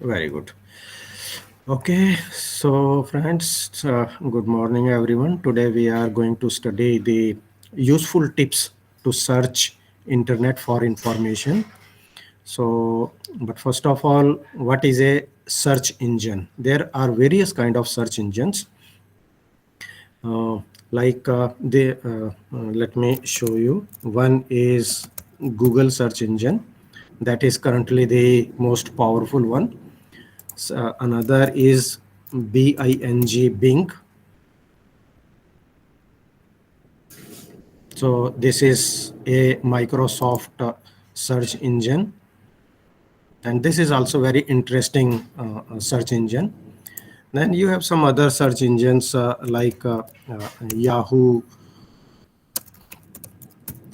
Very good. Okay, so friends, good morning everyone. Today we are going to study the useful tips to search internet for information. So, but first of all, what is a search engine? There are various kind of search engines. Uh, let me show you. One is Google search engine, that is currently the most powerful one. Another is Bing. So this is a Microsoft search engine, and this is also very interesting search engine. Then you have some other search engines Yahoo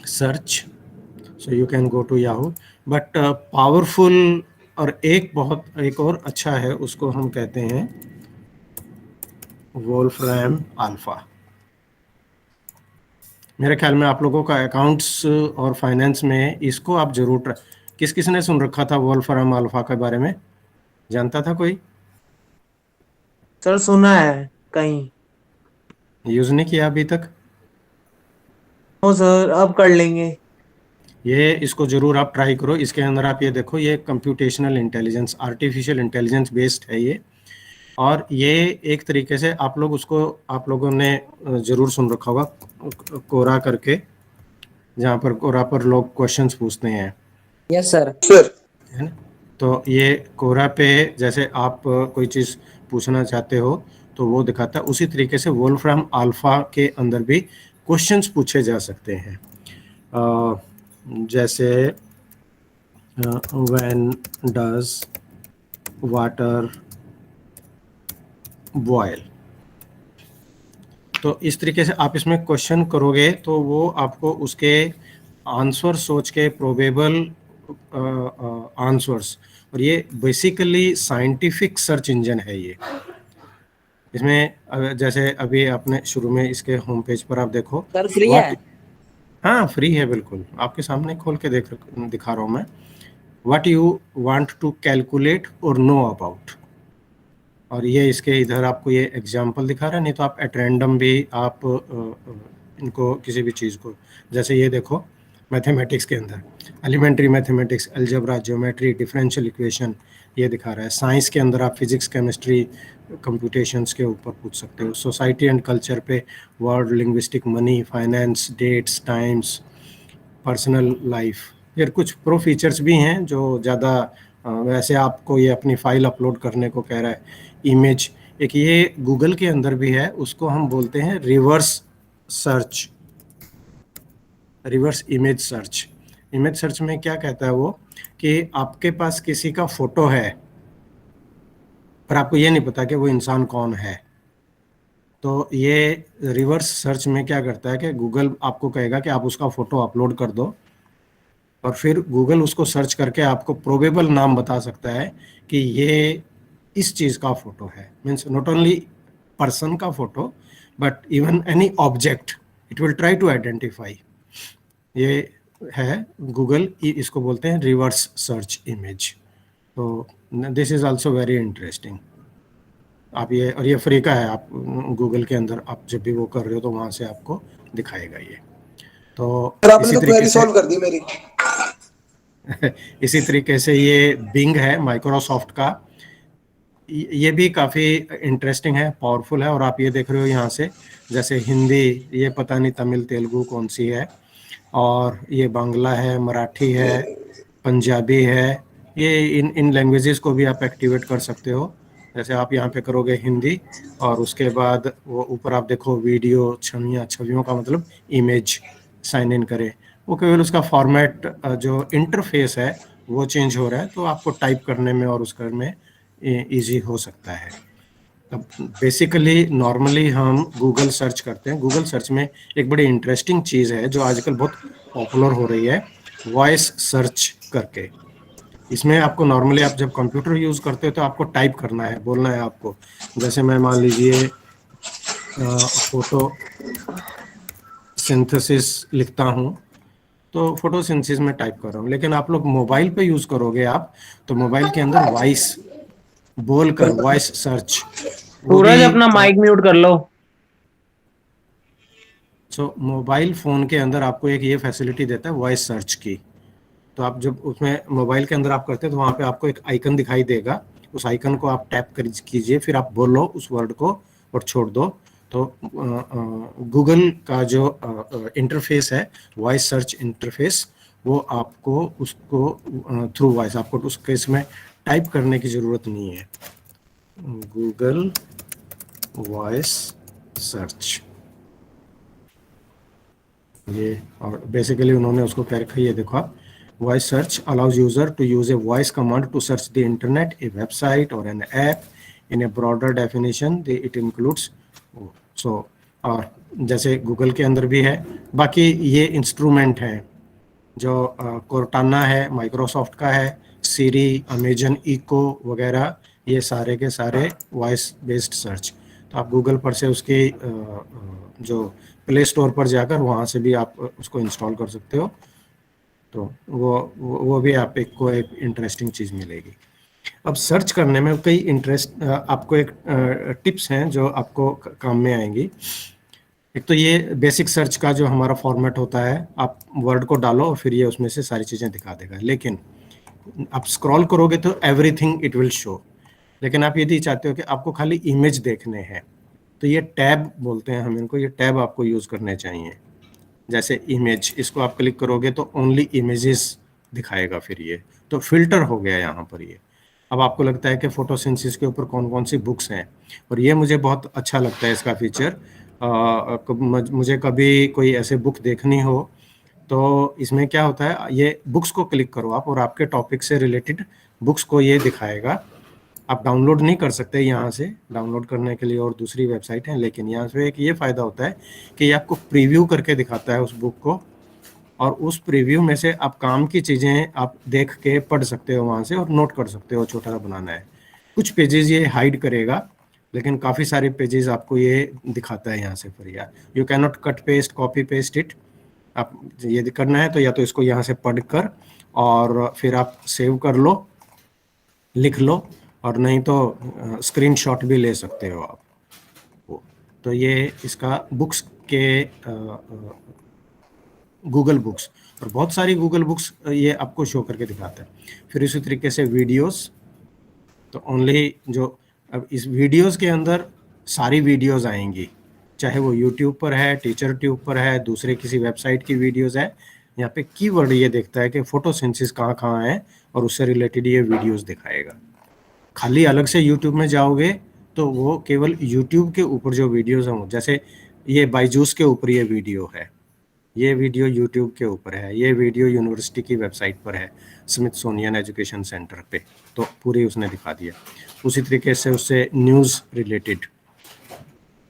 search. So you can go to Yahoo, but powerful और एक और अच्छा है, उसको हम कहते हैं वोल्फ्रैम alpha. मेरे ख्याल में आप लोगों का अकाउंट्स और फाइनेंस में इसको आप जरूर किस किस ने सुन रखा था वोल्फ्रैम अल्फा के बारे में? जानता था कोई? सर सुना है कहीं. यूज नहीं किया अभी तक? नो सर, अब कर लेंगे. ये इसको जरूर आप ट्राई करो. इसके अंदर आप ये देखो, ये computational intelligence, artificial intelligence based है ये. और ये एक तरीके से आप लोगों ने जरूर सुन रखा होगा कोरा करके, जहाँ पर कोरा पर लोग क्वेश्चंस पूछते हैं. Yes sir. है ना? तो ये कोरा पे जैसे आप कोई चीज़ पूछना चाहते हो तो वो दिखाता है. उसी तरीके से वोल्फ्रैम अल्फा के अंदर भी क्वेश्चंस पूछे जा सकते हैं. जैसे व्हेन डज वाटर बॉयल. तो इस तरीके से आप इसमें क्वेश्चन करोगे तो वो आपको उसके आंसर सोच के प्रोबेबल आंसर्स. और ये बेसिकली साइंटिफिक सर्च इंजन है ये. इसमें जैसे अभी आपने शुरू में इसके होम पेज पर आप देखो सर फ्री है. हाँ, फ्री है बिल्कुल. आपके सामने खोल के दिखा रहा हूँ मैं. What you want to calculate और नो अबाउट. और ये इसके इधर आपको ये एग्जाम्पल दिखा रहा है. नहीं तो आप एट रैंडम भी आप इनको किसी भी चीज़ को, जैसे ये देखो मैथमेटिक्स के अंदर elementary mathematics, algebra, geometry, differential equation ये दिखा रहा है. साइंस के अंदर आप फिजिक्स, केमिस्ट्री, कंप्यूटेशंस के ऊपर पूछ सकते हो. सोसाइटी एंड कल्चर पे word, linguistic, money, finance, dates, times, personal life. फिर कुछ प्रो फीचर्स भी हैं जो ज़्यादा वैसे आपको ये अपनी फाइल अपलोड करने को कह रहा है. इमेज, एक ये गूगल के अंदर भी है, उसको हम बोलते हैं reverse search, reverse image search. Image search में क्या कहता है वो कि आपके पास किसी का फोटो है पर आपको ये नहीं पता कि वो इंसान कौन है. तो ये रिवर्स सर्च में क्या करता है कि गूगल आपको कहेगा कि आप उसका फोटो अपलोड कर दो, और फिर गूगल उसको सर्च करके आपको प्रोबेबल नाम बता सकता है कि ये इस चीज़ का फोटो है. मीन्स नॉट ओनली पर्सन का photo but even any object it will try to identify. ये है गूगल, इसको बोलते हैं रिवर्स सर्च इमेज. तो this is also very interesting. आप ये, और ये फ्री का है. आप गूगल के अंदर आप जब भी वो कर रहे हो तो वहाँ से आपको दिखाएगा ये. तो आपने तो क्वेरी सॉल्व कर दी मेरी. इसी तरीके से ये बिंग है माइक्रोसॉफ्ट का. ये भी काफ़ी इंटरेस्टिंग है, पावरफुल है. और आप ये देख रहे हो यहाँ से, जैसे हिंदी, ये पता नहीं तमिल तेलुगु कौन सी है, और ये बांग्ला है, मराठी है, पंजाबी है. ये इन लैंग्वेजेस को भी आप एक्टिवेट कर सकते हो. जैसे आप यहाँ पे करोगे हिंदी, और उसके बाद वो ऊपर आप देखो वीडियो, छवियों का मतलब इमेज, साइन इन करें. वो केवल उसका फॉर्मेट जो इंटरफेस है वो चेंज हो रहा है, तो आपको टाइप करने में और उसका में इजी हो सकता है. अब बेसिकली नॉर्मली हम गूगल सर्च करते हैं. गूगल सर्च में एक बड़ी इंटरेस्टिंग चीज़ है जो आजकल बहुत पॉपुलर हो रही है, वॉइस सर्च करके. इसमें आपको नॉर्मली आप जब कंप्यूटर यूज़ करते हो तो आपको टाइप करना है, बोलना है आपको. जैसे मैं मान लीजिए फोटो सिंथेसिस लिखता हूँ, तो फोटोसिंथेसिस में टाइप कर रहा हूँ. लेकिन आप लोग मोबाइल पे यूज़ करोगे आप, तो मोबाइल के अंदर वॉइस बोलकर वॉइस सर्च, वो भी। सूरज अपना माइक म्यूट कर लो। सो मोबाइल फ़ोन के अंदर आपको एक ये फैसिलिटी देता है वॉइस सर्च की। तो आप जब उसमें मोबाइल के अंदर आप करते हैं तो वहाँ पे आपको एक आइकन दिखाई देगा, उस आइकन को आप टैप कर कीजिए, फिर आप बोलो उस वर्ड को और छोड़ दो। तो गूगल का जो इंटरफेस है, वॉइस सर्च इंटरफेस, वो आपको उसको थ्रू वॉइस, आपको उसके इसमें टाइप करने की ज़रूरत नहीं है। गूगल वॉइस सर्च, ये और बेसिकली उन्होंने उसको क्या रखा है, ये देखो आप, voice search allows user to use a voice command to search the internet, a website और an app in a broader definition it includes. So और जैसे गूगल के अंदर भी है, बाकी ये इंस्ट्रूमेंट है जो कोर्टाना है, माइक्रोसॉफ्ट का है, सीरी, अमेजन इको वगैरह, ये सारे के सारे वॉइस बेस्ड सर्च। तो आप गूगल पर से उसकी जो प्ले स्टोर पर जाकर वहाँ से भी आप उसको इंस्टॉल कर सकते हो। तो वो भी आप एक को एक इंटरेस्टिंग चीज़ मिलेगी। अब सर्च करने में कई इंटरेस्ट आपको एक टिप्स हैं जो आपको काम में आएंगी। एक तो ये बेसिक सर्च का जो हमारा फॉर्मेट होता है, आप वर्ड को डालो और फिर ये उसमें से सारी चीज़ें दिखा देगा। लेकिन आप स्क्रॉल करोगे तो एवरीथिंग इट विल शो। लेकिन आप यदि चाहते हो कि आपको खाली इमेज देखने हैं, तो ये टैब बोलते हैं हम इनको, ये टैब आपको यूज़ करने चाहिए। जैसे इमेज, इसको आप क्लिक करोगे तो ओनली इमेजेस दिखाएगा। फिर ये तो फिल्टर हो गया यहाँ पर ये। अब आपको लगता है कि फोटोसिंथेसिस के ऊपर कौन कौन सी बुक्स हैं, और ये मुझे बहुत अच्छा लगता है इसका फीचर। मुझे कभी कोई ऐसे बुक देखनी हो तो इसमें क्या होता है, ये बुक्स को क्लिक करो आप और आपके टॉपिक से रिलेटेड बुक्स को ये दिखाएगा। आप डाउनलोड नहीं कर सकते यहाँ से, डाउनलोड करने के लिए और दूसरी वेबसाइट है, लेकिन यहाँ से एक ये फ़ायदा होता है कि ये आपको प्रीव्यू करके दिखाता है उस बुक को, और उस प्रीव्यू में से आप काम की चीज़ें आप देख के पढ़ सकते हो वहाँ से और नोट कर सकते हो, छोटा सा बनाना है। कुछ पेजेस ये हाइड करेगा, लेकिन काफ़ी सारे पेजेस आपको ये दिखाता है यहाँ से। फिर यार you can not cut paste copy paste it. आप ये करना है तो या तो इसको यहाँ से पढ़ कर और फिर आप सेव कर लो, लिख लो, और नहीं तो स्क्रीनशॉट भी ले सकते हो आप। तो ये इसका बुक्स के गूगल बुक्स, और बहुत सारी गूगल बुक्स ये आपको शो करके दिखाता है। फिर इसी तरीके से वीडियोस, तो ओनली जो अब इस वीडियोस के अंदर सारी वीडियोस आएंगी, चाहे वो यूट्यूब पर है, टीचर ट्यूब पर है, दूसरे किसी वेबसाइट की वीडियोस है। यहाँ पे कीवर्ड ये देखता है कि फोटोसिंथेसिस कहाँ कहाँ है और उससे रिलेटेड ये वीडियोस दिखाएगा। खाली अलग से यूट्यूब में जाओगे तो वो केवल यूट्यूब के ऊपर जो वीडियोस हैं, जैसे ये बायजूस के ऊपर ये वीडियो है, ये वीडियो यूट्यूब के ऊपर है, ये वीडियो यूनिवर्सिटी की वेबसाइट पर है, स्मिथसोनियन एजुकेशन सेंटर पे, तो पूरी उसने दिखा दिया। उसी तरीके से उससे न्यूज़ रिलेटेड,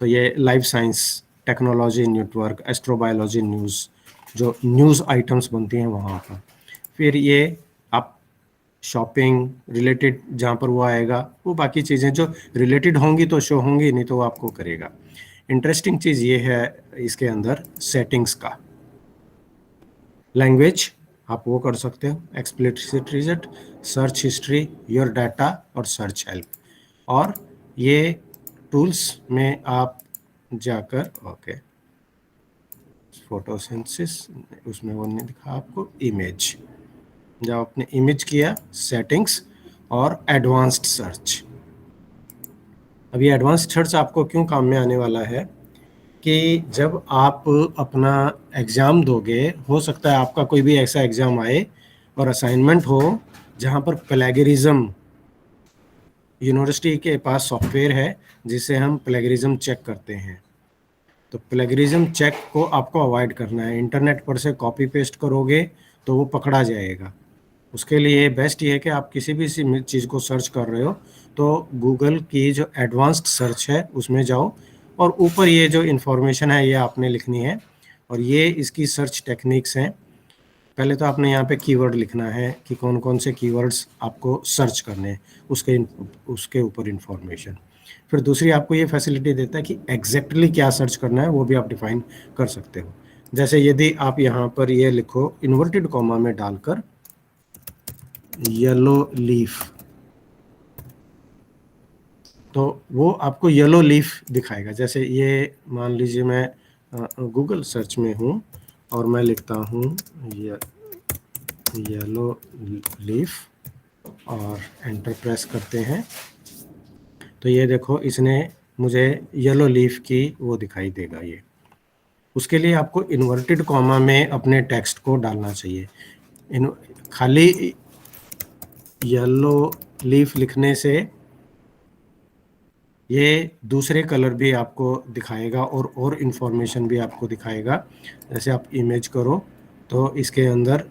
तो ये life science, technology network, astrobiology news, जो न्यूज़ आइटम्स बनती हैं वहाँ पर। फिर ये आप शॉपिंग रिलेटेड जहाँ पर वो आएगा, वो बाकी चीज़ें जो रिलेटेड होंगी तो शो होंगी, नहीं तो वो आपको करेगा। इंटरेस्टिंग चीज़ ये है इसके अंदर सेटिंग्स का, लैंग्वेज आप वो कर सकते हो, explicit result, search history, your data और सर्च हेल्प। और ये टूल्स में आप जाकर ओके फोटोसिंथेसिस, उसमें वो नहीं दिखा आपको, इमेज, जब आपने इमेज किया, सेटिंग्स और एडवांस्ड सर्च। अब ये एडवांस्ड सर्च आपको क्यों काम में आने वाला है कि जब आप अपना एग्ज़ाम दोगे, हो सकता है आपका कोई भी ऐसा एग्ज़ाम आए और असाइनमेंट हो जहाँ पर प्लेगरिज्म, यूनिवर्सिटी के पास सॉफ्टवेयर है जिसे हम प्लेगरिज्म चेक करते हैं। तो प्लेगरिज्म चेक को आपको अवॉइड करना है। इंटरनेट पर से कॉपी पेस्ट करोगे तो वो पकड़ा जाएगा। उसके लिए बेस्ट ये है कि आप किसी भी चीज़ को सर्च कर रहे हो तो गूगल की जो एडवांस्ड सर्च है उसमें जाओ, और ऊपर ये जो इन्फॉर्मेशन है ये आपने लिखनी है, और ये इसकी सर्च टेक्निक्स हैं। पहले तो आपने यहाँ पे कीवर्ड लिखना है कि कौन कौन से कीवर्ड्स आपको सर्च करने हैं, उसके ऊपर इन्फॉर्मेशन। फिर दूसरी आपको ये फैसिलिटी देता है कि एग्जैक्टली क्या सर्च करना है वो भी आप डिफाइन कर सकते हो। जैसे यदि आप यहाँ पर ये लिखो इन्वर्टेड कॉमा में डालकर येलो लीफ, तो वो आपको येलो लीफ दिखाएगा। जैसे ये मान लीजिए मैं गूगल सर्च में हूँ और मैं लिखता हूँ येलो लीफ और एंटर प्रेस करते हैं, तो ये देखो इसने मुझे येलो लीफ की वो दिखाई देगा। ये उसके लिए आपको इन्वर्टेड कॉमा में अपने टेक्स्ट को डालना चाहिए। खाली येलो लीफ लिखने से ये दूसरे कलर भी आपको दिखाएगा और इन्फॉर्मेशन भी आपको दिखाएगा। जैसे आप इमेज करो तो इसके अंदर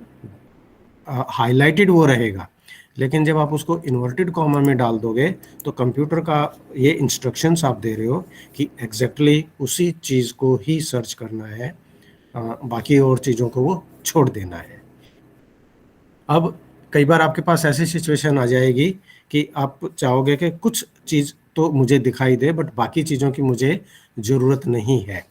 हाईलाइटेड वो रहेगा, लेकिन जब आप उसको इन्वर्टेड कॉमा में डाल दोगे तो कंप्यूटर का ये इंस्ट्रक्शंस आप दे रहे हो कि एग्जैक्टली उसी चीज़ को ही सर्च करना है, बाकी और चीज़ों को वो छोड़ देना है। अब कई बार आपके पास ऐसी सिचुएशन आ जाएगी कि आप चाहोगे कि कुछ चीज़ तो मुझे दिखाई दे बट बाकी चीज़ों की मुझे ज़रूरत नहीं है।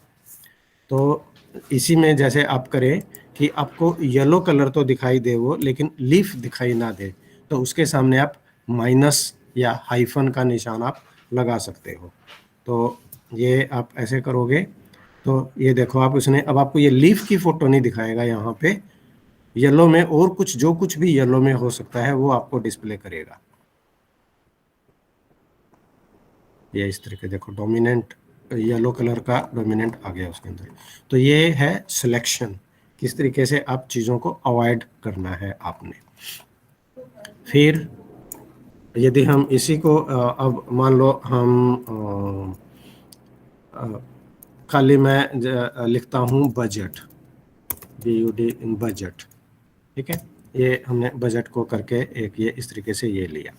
तो इसी में जैसे आप करें कि आपको येलो कलर तो दिखाई दे वो, लेकिन लीफ दिखाई ना दे, तो उसके सामने आप माइनस या हाइफन का निशान आप लगा सकते हो। तो ये आप ऐसे करोगे तो ये देखो आप उसने अब आपको ये लीफ की फ़ोटो नहीं दिखाएगा, यहाँ पे येलो में और कुछ जो कुछ भी येलो में हो सकता है वो आपको डिस्प्ले करेगा। ये इस तरीके देखो डोमिनेंट येलो कलर का डोमिनेंट आ गया उसके अंदर। तो ये है सिलेक्शन, किस तरीके से आप चीज़ों को अवॉइड करना है आपने। फिर यदि हम इसी को अब मान लो हम खाली मैं लिखता हूँ बजट, BUD इन बजट, ठीक है। ये हमने बजट को करके एक ये इस तरीके से ये लिया।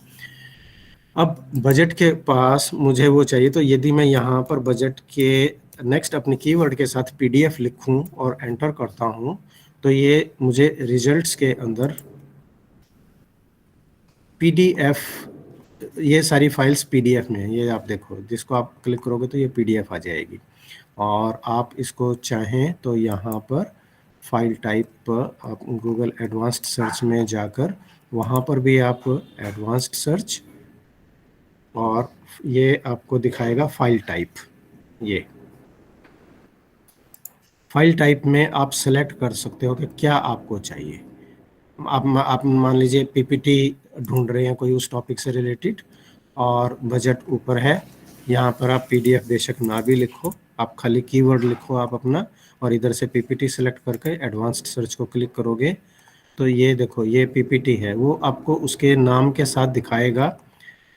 अब बजट के पास मुझे वो चाहिए, तो यदि मैं यहाँ पर बजट के नेक्स्ट अपने कीवर्ड के साथ PDF लिखूं और एंटर करता हूं, तो ये मुझे रिजल्ट्स के अंदर PDF, ये सारी फाइल्स PDF में है। ये आप देखो, जिसको आप क्लिक करोगे तो ये PDF आ जाएगी। और आप इसको चाहें तो यहाँ पर फाइल टाइप पर आप गूगल एडवांस्ड सर्च में जाकर वहाँ पर भी आप एडवांस्ड सर्च, और ये आपको दिखाएगा फाइल टाइप। ये फाइल टाइप में आप सेलेक्ट कर सकते हो कि क्या आपको चाहिए। आप मान लीजिए PPT ढूंढ रहे हैं कोई उस टॉपिक से रिलेटेड और बजट ऊपर है, यहाँ पर आप PDF बेशक ना भी लिखो, आप खाली कीवर्ड लिखो आप अपना, और इधर से PPT सेलेक्ट करके एडवांस्ड सर्च को क्लिक करोगे तो ये देखो ये PPT है, वो आपको उसके नाम के साथ दिखाएगा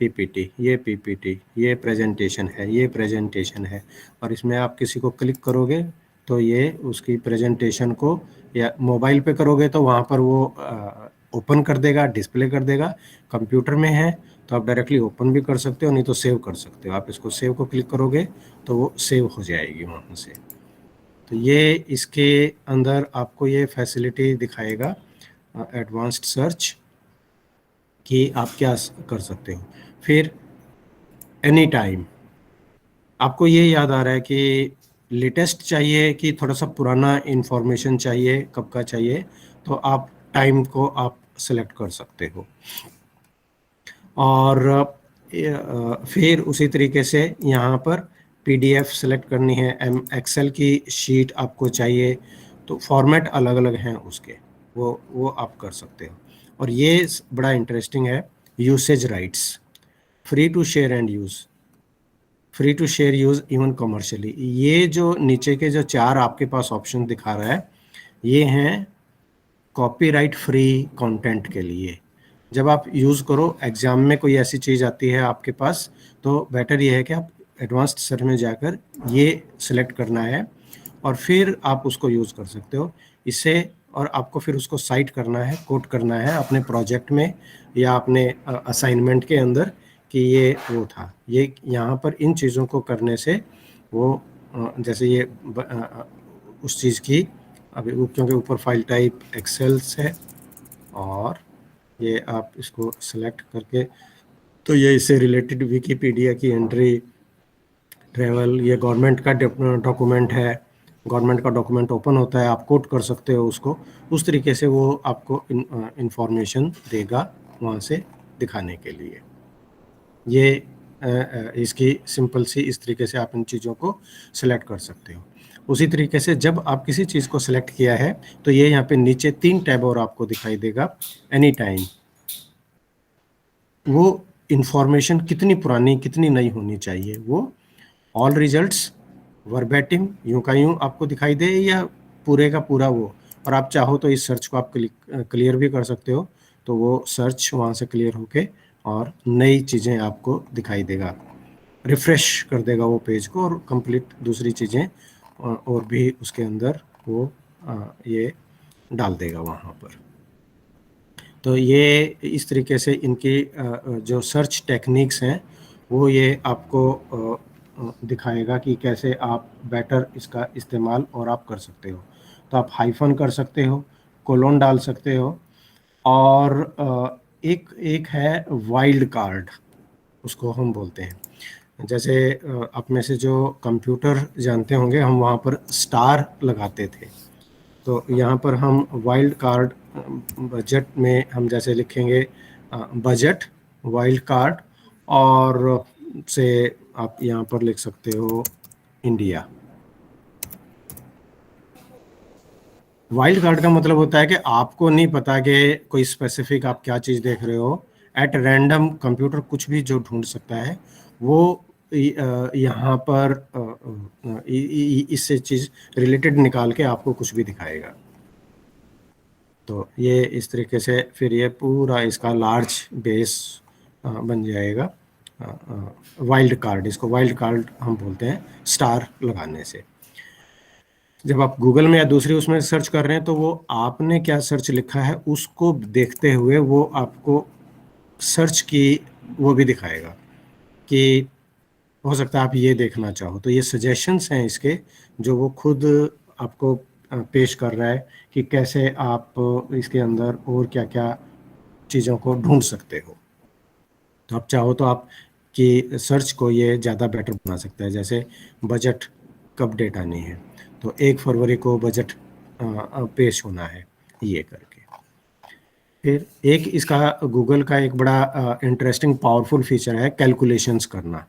PPT, ये PPT, ये प्रेजेंटेशन है, ये प्रेजेंटेशन है। और इसमें आप किसी को क्लिक करोगे तो ये उसकी प्रेजेंटेशन को, या मोबाइल पे करोगे तो वहाँ पर वो ओपन कर देगा, डिस्प्ले कर देगा। कंप्यूटर में है तो आप डायरेक्टली ओपन भी कर सकते हो, नहीं तो सेव कर सकते हो। आप इसको सेव को क्लिक करोगे तो वो सेव हो जाएगी वहाँ से। तो ये इसके अंदर आपको ये फैसिलिटी दिखाएगा एडवांस्ड सर्च कि आप क्या कर सकते हो। फिर एनी टाइम, आपको ये याद आ रहा है कि लेटेस्ट चाहिए कि थोड़ा सा पुराना इंफॉर्मेशन चाहिए, कब का चाहिए, तो आप टाइम को आप सेलेक्ट कर सकते हो। और फिर उसी तरीके से यहाँ पर PDF सेलेक्ट करनी है, एक्सेल की शीट आपको चाहिए, तो फॉर्मेट अलग अलग हैं उसके, वो आप कर सकते हो। और ये बड़ा इंटरेस्टिंग है, usage rights, free to share and use, free to share use even commercially. ये जो नीचे के जो 4 आपके पास ऑप्शन दिखा रहा है, ये हैं कॉपीराइट फ्री कंटेंट के लिए। जब आप यूज़ करो, एग्ज़ाम में कोई ऐसी चीज़ आती है आपके पास, तो बेटर ये है कि आप एडवांस्ड सर्च में जाकर ये सिलेक्ट करना है और फिर आप उसको यूज़ कर सकते हो इससे। और आपको फिर उसको साइट करना है, कोट करना है अपने प्रोजेक्ट में या अपने असाइनमेंट के अंदर कि ये वो था, ये यहाँ पर इन चीज़ों को करने से वो जैसे ये उस चीज़ की अभी क्योंकि ऊपर फाइल टाइप एक्सेल्स है, और ये आप इसको सेलेक्ट करके, तो ये इससे रिलेटेड विकीपीडिया की एंट्री, ट्रैवल, ये गवर्नमेंट का डॉक्यूमेंट है, गवर्नमेंट का डॉक्यूमेंट ओपन होता है, आप कोट कर सकते हो उसको, उस तरीके से वो आपको इंफॉर्मेशन देगा वहाँ से दिखाने के लिए। ये इसकी सिंपल सी इस तरीके से आप इन चीज़ों को सिलेक्ट कर सकते हो। उसी तरीके से जब आप किसी चीज़ को सिलेक्ट किया है तो ये यहाँ पे नीचे 3 टैब और आपको दिखाई देगा, एनी टाइम। वो इंफॉर्मेशन कितनी पुरानी कितनी नई होनी चाहिए, वो ऑल रिजल्ट्स वर्बैटिम यूं का यूं आपको दिखाई दे या पूरे का पूरा वो। और आप चाहो तो इस सर्च को आप क्लियर भी कर सकते हो, तो वो सर्च वहाँ से क्लियर होके और नई चीज़ें आपको दिखाई देगा, रिफ्रेश कर देगा वो पेज को और कंप्लीट दूसरी चीज़ें और भी उसके अंदर वो ये डाल देगा वहाँ पर। तो ये इस तरीके से इनकी जो सर्च टेक्निक्स हैं वो ये आपको दिखाएगा कि कैसे आप बेटर इसका इस्तेमाल और आप कर सकते हो। तो आप हाइफन कर सकते हो, कोलोन डाल सकते हो, और एक एक है वाइल्ड कार्ड, उसको हम बोलते हैं। जैसे आप में से जो कंप्यूटर जानते होंगे, हम वहाँ पर स्टार लगाते थे, तो यहाँ पर हम वाइल्ड कार्ड बजट में हम जैसे लिखेंगे बजट वाइल्ड कार्ड, और से आप यहाँ पर लिख सकते हो इंडिया। वाइल्ड कार्ड का मतलब होता है कि आपको नहीं पता कि कोई स्पेसिफिक आप क्या चीज़ देख रहे हो, एट रैंडम कंप्यूटर कुछ भी जो ढूंढ सकता है वो यहाँ पर इससे चीज़ रिलेटेड निकाल के आपको कुछ भी दिखाएगा। तो ये इस तरीके से फिर ये पूरा इसका लार्ज बेस बन जाएगा वाइल्ड कार्ड। इसको वाइल्ड कार्ड हम बोलते हैं स्टार लगाने से। जब आप गूगल में या दूसरी उसमें सर्च कर रहे हैं तो वो आपने क्या सर्च लिखा है उसको देखते हुए वो आपको सर्च की वो भी दिखाएगा कि हो सकता है आप ये देखना चाहो। तो ये सजेशंस हैं इसके, जो वो खुद आपको पेश कर रहा है कि कैसे आप इसके अंदर और क्या क्या चीज़ों को ढूंढ सकते हो। तो आप चाहो तो आप कि सर्च को ये ज़्यादा बेटर बना सकता है। जैसे बजट कब डेट आनी है, तो 1 फरवरी को बजट पेश होना है, ये करके। फिर एक इसका गूगल का एक बड़ा इंटरेस्टिंग पावरफुल फीचर है कैलकुलेशंस करना,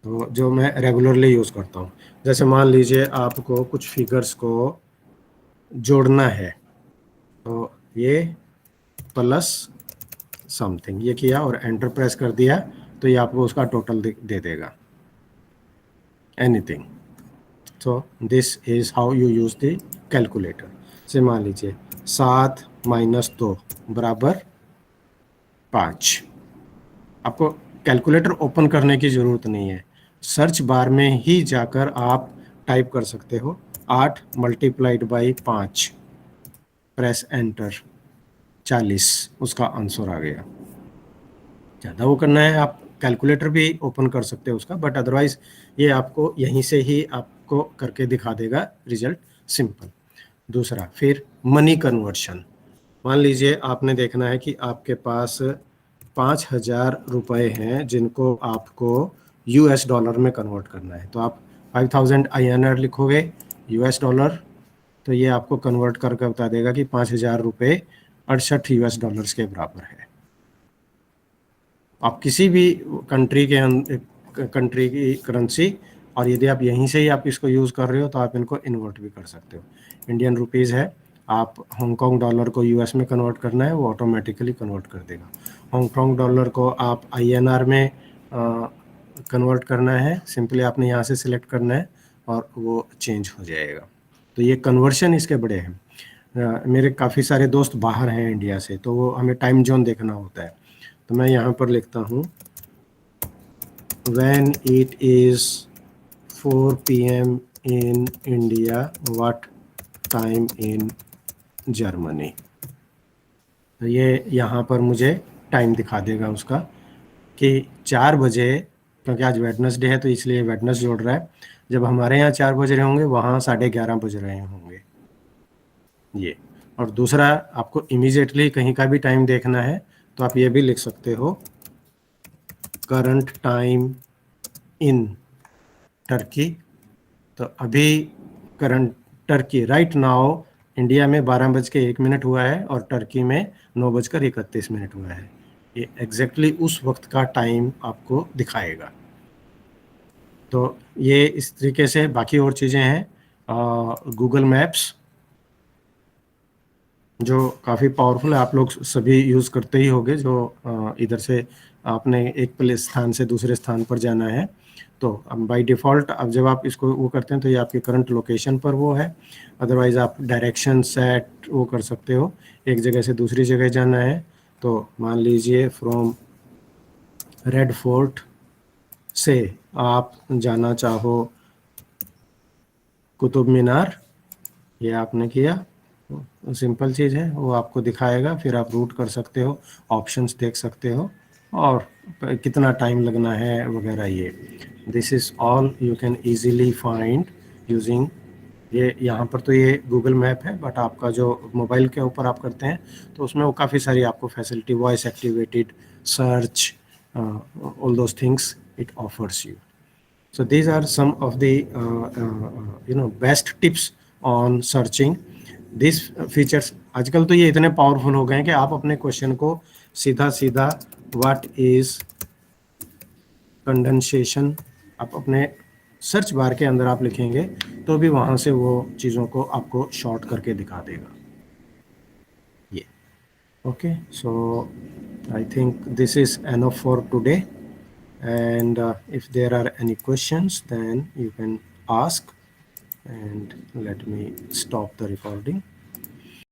तो जो मैं रेगुलरली यूज़ करता हूँ। जैसे मान लीजिए आपको कुछ फिगर्स को जोड़ना है, तो ये प्लस समथिंग ये किया और एंटर प्रेस कर दिया, तो ये आपको उसका टोटल दे देगा, anything. So this is how you use the calculator. से मान लीजिए 7 - 2 बराबर 5। आपको कैलकुलेटर ओपन करने की ज़रूरत नहीं है, सर्च बार में ही जाकर आप टाइप कर सकते हो 8 × 5, प्रेस एंटर, 40 उसका आंसर आ गया। ज़्यादा वो करना है आप कैलकुलेटर भी ओपन कर सकते हो उसका, बट अदरवाइज ये आपको यहीं से ही आपको करके दिखा देगा रिजल्ट, सिंपल। दूसरा फिर मनी कन्वर्शन। मान लीजिए आपने देखना है कि आपके पास 5,000 रुपये हैं जिनको आपको US डॉलर में कन्वर्ट करना है, तो आप 5,000 INR लिखोगे US डॉलर, तो ये आपको कन्वर्ट करके बता देगा कि 5,000 रुपये 68 US डॉलर्स के बराबर है। आप किसी भी कंट्री की करेंसी, और यदि आप यहीं से ही आप इसको यूज़ कर रहे हो तो आप इनको इन्वर्ट भी कर सकते हो। इंडियन रुपीज़ है, आप हांगकांग डॉलर को US में कन्वर्ट करना है, वो ऑटोमेटिकली कन्वर्ट कर देगा। हांगकांग डॉलर को आप INR में कन्वर्ट करना है, सिंपली आपने यहाँ से सिलेक्ट करना है और वो चेंज हो जाएगा। तो ये कन्वर्शन इसके बड़े हैं। मेरे काफ़ी सारे दोस्त बाहर हैं इंडिया से, तो वो हमें टाइम जोन देखना होता है, तो मैं यहाँ पर लिखता हूँ when it is 4 PM in India, what time in Germany। तो ये यहाँ पर मुझे टाइम दिखा देगा उसका कि 4 बजे, क्योंकि आज वेडनेसडे है तो इसलिए वेडनेस जोड़ रहा है, जब हमारे यहाँ 4 बज रहे होंगे वहाँ 11:30 बज रहे होंगे ये। और दूसरा आपको इमीडिएटली कहीं का भी टाइम देखना है तो आप ये भी लिख सकते हो करंट टाइम इन टर्की। तो अभी current Turkey right now India में 12:01 हुआ है और टर्की में 9:31 हुआ है। ये एग्जैक्टली उस वक्त का टाइम आपको दिखाएगा। तो ये इस तरीके से बाकी और चीज़ें हैं। गूगल मैप्स जो काफ़ी पावरफुल है, आप लोग सभी यूज़ करते ही होंगे, जो इधर से आपने एक प्लेस स्थान से दूसरे स्थान पर जाना है, तो अब बाय डिफ़ॉल्ट अब जब आप इसको वो करते हैं तो ये आपके करंट लोकेशन पर वो है। अदरवाइज़ आप डायरेक्शन सेट वो कर सकते हो, एक जगह से दूसरी जगह जाना है तो मान लीजिए फ्रॉम रेड फोर्ट से आप जाना चाहो कुतुब मीनार, ये आपने किया, सिंपल चीज़ है, वो आपको दिखाएगा, फिर आप रूट कर सकते हो, ऑप्शंस देख सकते हो और कितना टाइम लगना है वगैरह। ये this is all you can easily find using ये। यहाँ पर तो ये गूगल मैप है, बट आपका जो मोबाइल के ऊपर आप करते हैं तो उसमें वो काफ़ी सारी आपको facility, voice activated search, all those things it offers you. So these are some of the best tips on searching these features। आजकल तो ये इतने पावरफुल हो गए हैं कि आप अपने क्वेश्चन को सीधा सीधा व्हाट इज कंडेंसेशन आप अपने सर्च बार के अंदर आप लिखेंगे तो भी वहाँ से वो चीज़ों को आपको शॉर्ट करके दिखा देगा ये। Okay, so I think this is enough for today. And if there are any questions, then you can ask, and let me stop the recording.